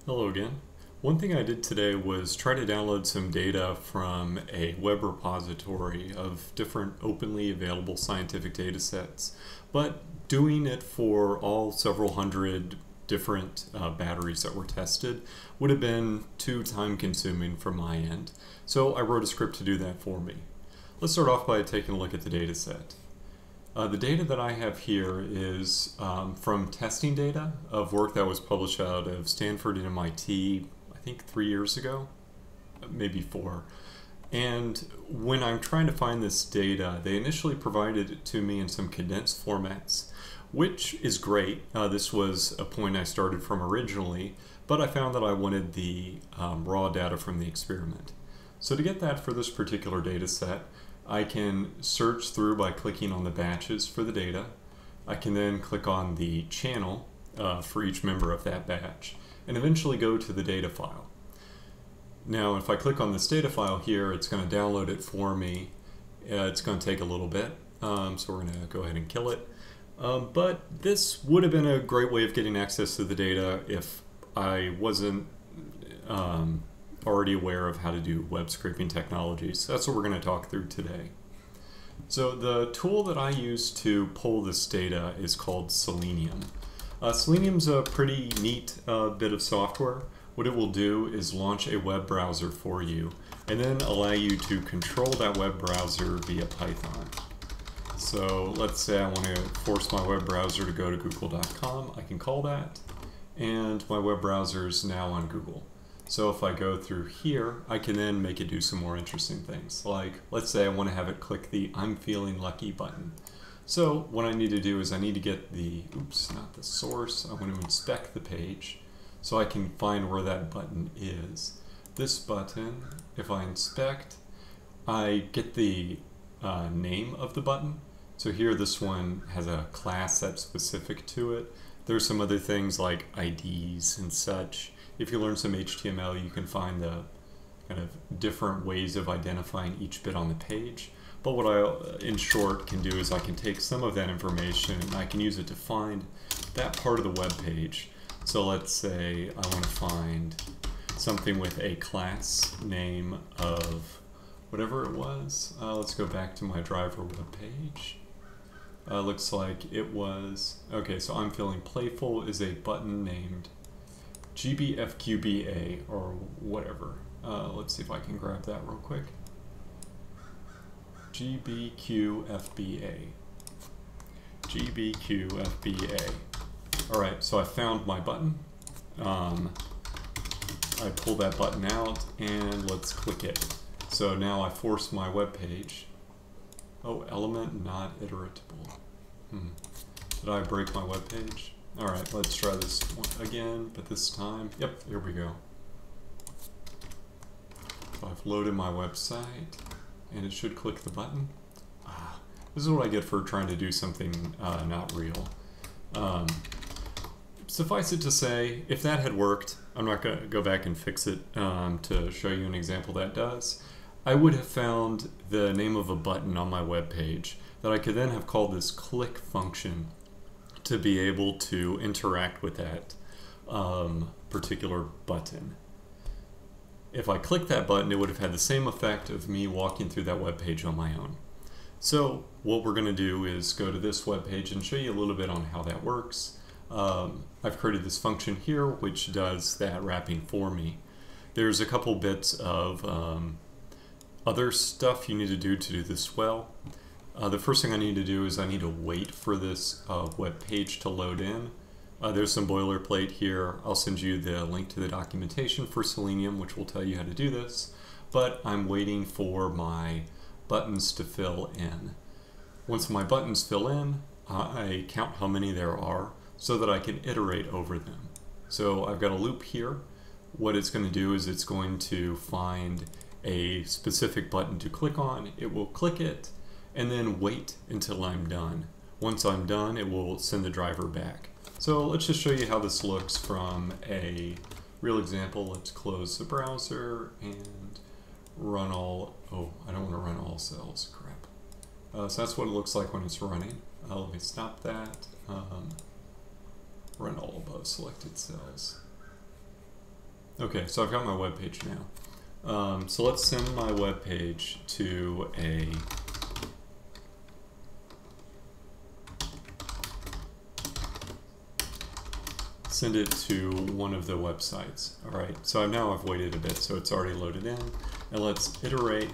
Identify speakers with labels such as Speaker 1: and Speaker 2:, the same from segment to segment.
Speaker 1: Hello again. One thing I did today was try to download some data from a web repository of different openly available scientific data sets, but doing it for all several hundred different batteries that were tested would have been too time consuming from my end. So I wrote a script to do that for me. Let's start off by taking a look at the data set. The data that I have here is from testing data of work that was published out of Stanford and MIT, I think 3 years ago, maybe 4. And when I'm trying to find this data, they initially provided it to me in some condensed formats, which is great. This was a point I started from originally, but I found that I wanted the raw data from the experiment. So to get that for this particular data set, I can search through by clicking on the batches for the data. I can then click on the channel for each member of that batch and eventually go to the data file. Now if I click on this data file here, it's going to download it for me. It's going to take a little bit, so we're going to go ahead and kill it. But this would have been a great way of getting access to the data if I wasn't already aware of how to do web scraping technologies. That's what we're going to talk through today. So the tool that I use to pull this data is called Selenium. Selenium's a pretty neat bit of software. What it will do is launch a web browser for you and then allow you to control that web browser via Python. So let's say I want to force my web browser to go to google.com. I can call that, and my web browser is now on Google. So if I go through here, I can then make it do some more interesting things. Like, let's say I want to have it click the I'm feeling lucky button. So what I need to do is I need to get the, not the source, I want to inspect the page so I can find where that button is. This button, if I inspect, I get the name of the button. So here this one has a class that's specific to it. There's some other things like IDs and such. If you learn some HTML, you can find the kind of different ways of identifying each bit on the page. But what I, in short, can do is I can take some of that information and I can use it to find that part of the web page. So let's say I want to find something with a class name of whatever it was. Let's go back to my driver web page. Looks like it was, okay, so I'm feeling playful is a button named GBFQBA or whatever. Let's see if I can grab that real quick. GBQFBA. GBQFBA. Alright, so I found my button. I pull that button out and let's click it. So now I force my web page. Oh, element not iteratable. Did I break my web page? Alright, let's try this one again, but this time, yep, here we go. So I've loaded my website, and it should click the button. This is what I get for trying to do something not real. Suffice it to say, if that had worked, I'm not going to go back and fix it to show you an example that does. I would have found the name of a button on my web page that I could then have called this click function to be able to interact with that particular button. If I click that button, it would have had the same effect of me walking through that web page on my own. So what we're going to do is go to this web page and show you a little bit on how that works. I've created this function here which does that wrapping for me. There's a couple bits of other stuff you need to do this well. The first thing I need to do is I need to wait for this web page to load in. There's some boilerplate here. I'll send you the link to the documentation for Selenium, which will tell you how to do this. But I'm waiting for my buttons to fill in. Once my buttons fill in, I count how many there are so that I can iterate over them. So I've got a loop here. What it's going to do is it's going to find a specific button to click on. It will click it and then wait until I'm done. Once I'm done, it will send the driver back. So let's just show you how this looks from a real example. Let's close the browser and run all, oh, I don't want to run all cells, crap. So that's what it looks like when it's running. Let me stop that. Run all above selected cells. Okay, so I've got my web page now. So let's send my web page to send it to one of the websites. All right, so now I've waited a bit, so it's already loaded in. And let's iterate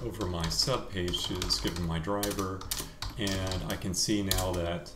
Speaker 1: over my sub pages given my driver, and I can see now that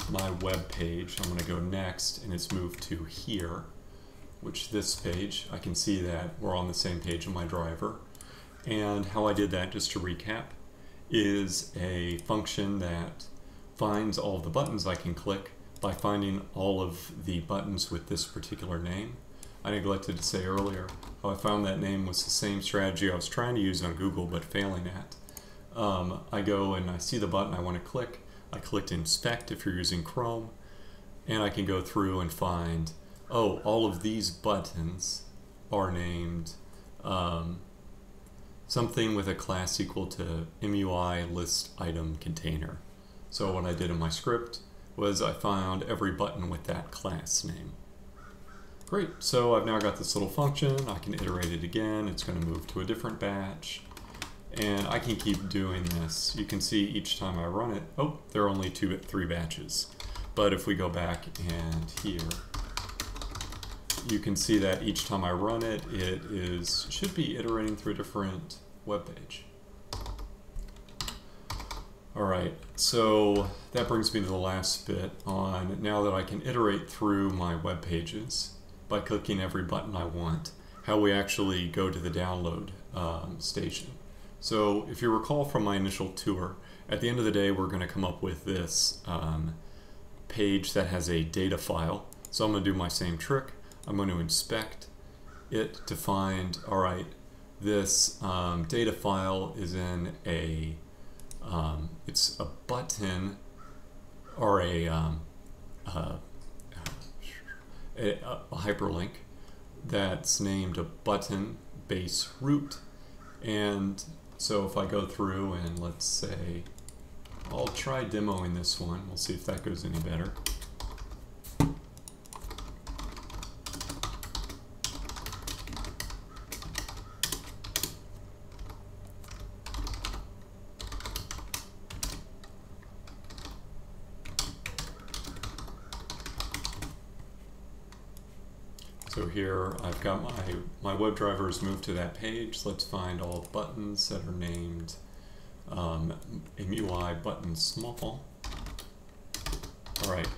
Speaker 1: my web page, I'm going to go next, and it's moved to here, which this page, I can see that we're on the same page in my driver. And how I did that, just to recap, is a function that finds all of the buttons I can click by finding all of the buttons with this particular name. I neglected to say earlier how I found that name was the same strategy I was trying to use on Google but failing at. I go and I see the button I want to click. I clicked inspect if you're using Chrome, and I can go through and find, oh, all of these buttons are named something with a class equal to MUI list item container. So what I did in my script was I found every button with that class name. Great, so I've now got this little function. I can iterate it again. It's going to move to a different batch. And I can keep doing this. You can see each time I run it, oh, there are only 3 batches. But if we go back and here, you can see that each time I run it, it should be iterating through a different web page. All right, so that brings me to the last bit on now that I can iterate through my web pages by clicking every button I want, how we actually go to the download station. So if you recall from my initial tour, at the end of the day, we're going to come up with this page that has a data file. So I'm going to do my same trick. I'm going to inspect it to find, all right, this data file is in it's a button or a hyperlink that's named a button base root. And so if I go through and let's say, I'll try demoing this one. We'll see if that goes any better. So here I've got my WebDriver has moved to that page. Let's find all the buttons that are named MUI button small. All right,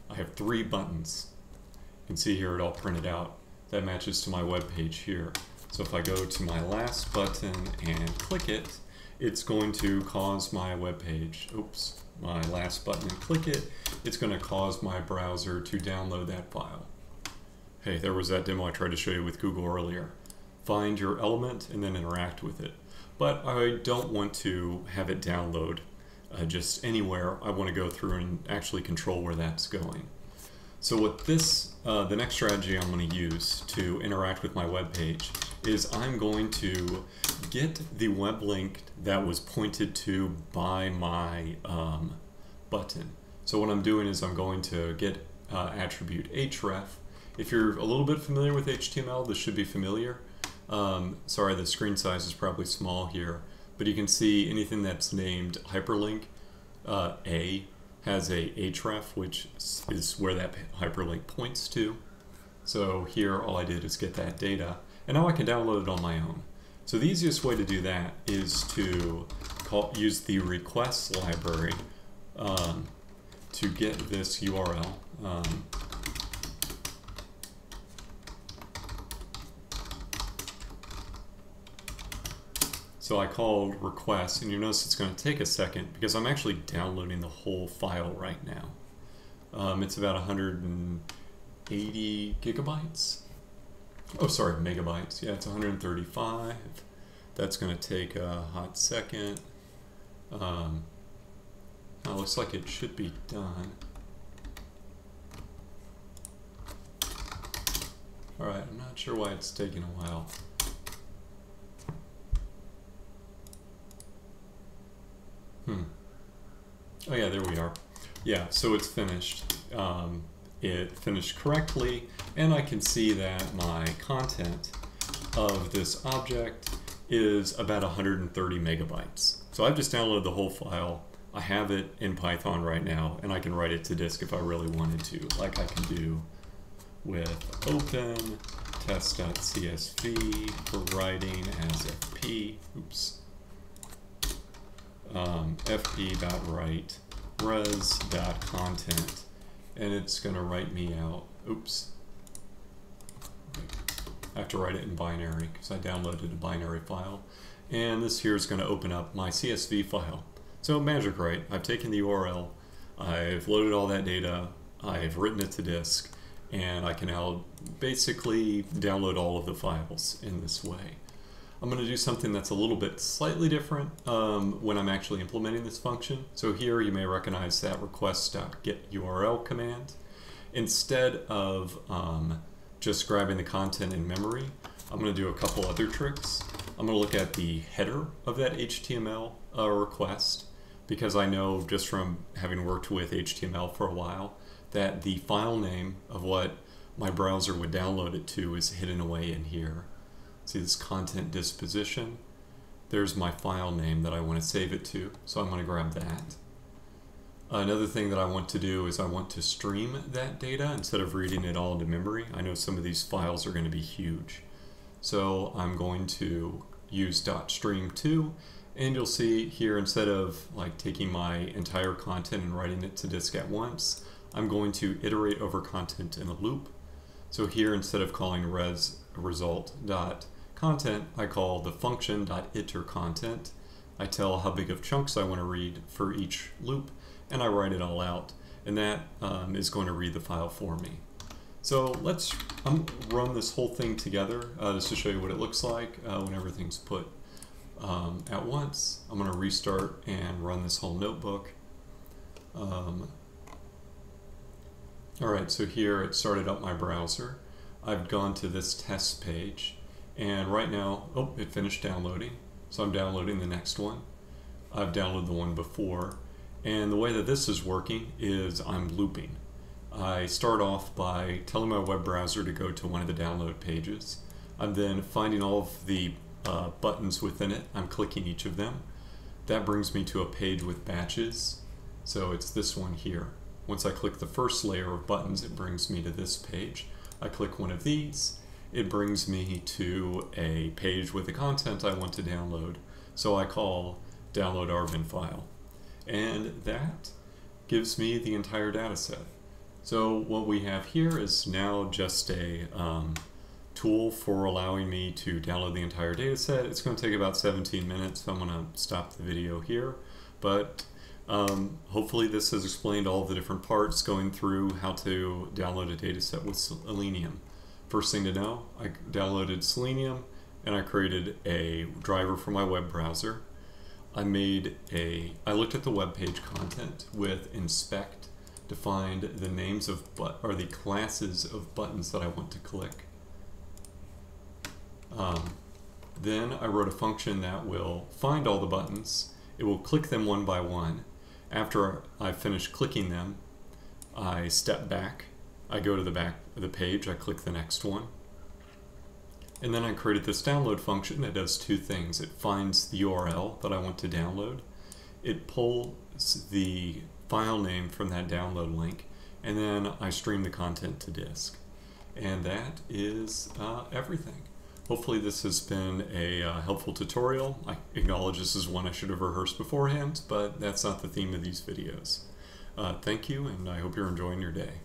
Speaker 1: I have 3 buttons. You can see here it all printed out. That matches to my web page here. So if I go to my last button and click it, it's going to cause my web page, oops, my last button and click it, it's going to cause my browser to download that file. Hey, there was that demo I tried to show you with Google earlier. Find your element and then interact with it. But I don't want to have it download just anywhere. I want to go through and actually control where that's going. So what this, the next strategy I'm going to use to interact with my web page is I'm going to get the web link that was pointed to by my button. So what I'm doing is I'm going to get attribute href. If you're a little bit familiar with HTML, this should be familiar. Sorry, the screen size is probably small here, but you can see anything that's named hyperlink A has a href, which is where that hyperlink points to. So here all I did is get that data, and now I can download it on my own. So the easiest way to do that is to use the requests library to get this URL. So I called request, and you notice it's going to take a second because I'm actually downloading the whole file right now. It's about 180 gigabytes. Oh, sorry, megabytes. Yeah, it's 135. That's going to take a hot second. It looks like it should be done. All right, I'm not sure why it's taking a while. Oh yeah, there we are. Yeah, so it's finished. It finished correctly, and I can see that my content of this object is about 130 megabytes. So I've just downloaded the whole file. I have it in Python right now, and I can write it to disk if I really wanted to, like I can do with open test.csv for writing as fp, fp.write res.content, and it's going to write me out, I have to write it in binary because I downloaded a binary file, and this here is going to open up my CSV file. So magic, right? I've taken the URL, I've loaded all that data, I've written it to disk, and I can now basically download all of the files in this way. I'm going to do something that's a little bit slightly different when I'm actually implementing this function. So here you may recognize that request.getURL command. Instead of just grabbing the content in memory, I'm going to do a couple other tricks. I'm going to look at the header of that HTML request, because I know just from having worked with HTML for a while that the file name of what my browser would download it to is hidden away in here. See this content disposition? There's my file name that I want to save it to, so I'm going to grab that. Another thing that I want to do is I want to stream that data instead of reading it all into memory. I know some of these files are going to be huge. So I'm going to use .stream2, and you'll see here, instead of like taking my entire content and writing it to disk at once, I'm going to iterate over content in a loop. So here, instead of calling result.content, I call the function.iterContent. I tell how big of chunks I want to read for each loop, and I write it all out, and that is going to read the file for me. So let's run this whole thing together just to show you what it looks like when everything's put at once. I'm going to restart and run this whole notebook. Alright, so here it started up my browser. I've gone to this test page, and right now, it finished downloading. So I'm downloading the next one. I've downloaded the one before, and the way that this is working is I'm looping. I start off by telling my web browser to go to one of the download pages. I'm then finding all of the buttons within it. I'm clicking each of them. That brings me to a page with batches. So it's this one here. Once I click the first layer of buttons, it brings me to this page. I click one of these, it brings me to a page with the content I want to download. So I call download arbin file. And that gives me the entire data set. So what we have here is now just a tool for allowing me to download the entire data set. It's going to take about 17 minutes, so I'm going to stop the video here. But hopefully this has explained all the different parts going through how to download a data set with Selenium. First thing to know, I downloaded Selenium and I created a driver for my web browser. I looked at the web page content with inspect to find the names of the classes of buttons that I want to click. Then I wrote a function that will find all the buttons. It will click them one by one. After I finish clicking them, I step back. I go to the back of the page, I click the next one. And then I created this download function that does two things. It finds the URL that I want to download. It pulls the file name from that download link, and then I stream the content to disk. And that is everything. Hopefully this has been a helpful tutorial. I acknowledge this is one I should have rehearsed beforehand, but that's not the theme of these videos. Thank you, and I hope you're enjoying your day.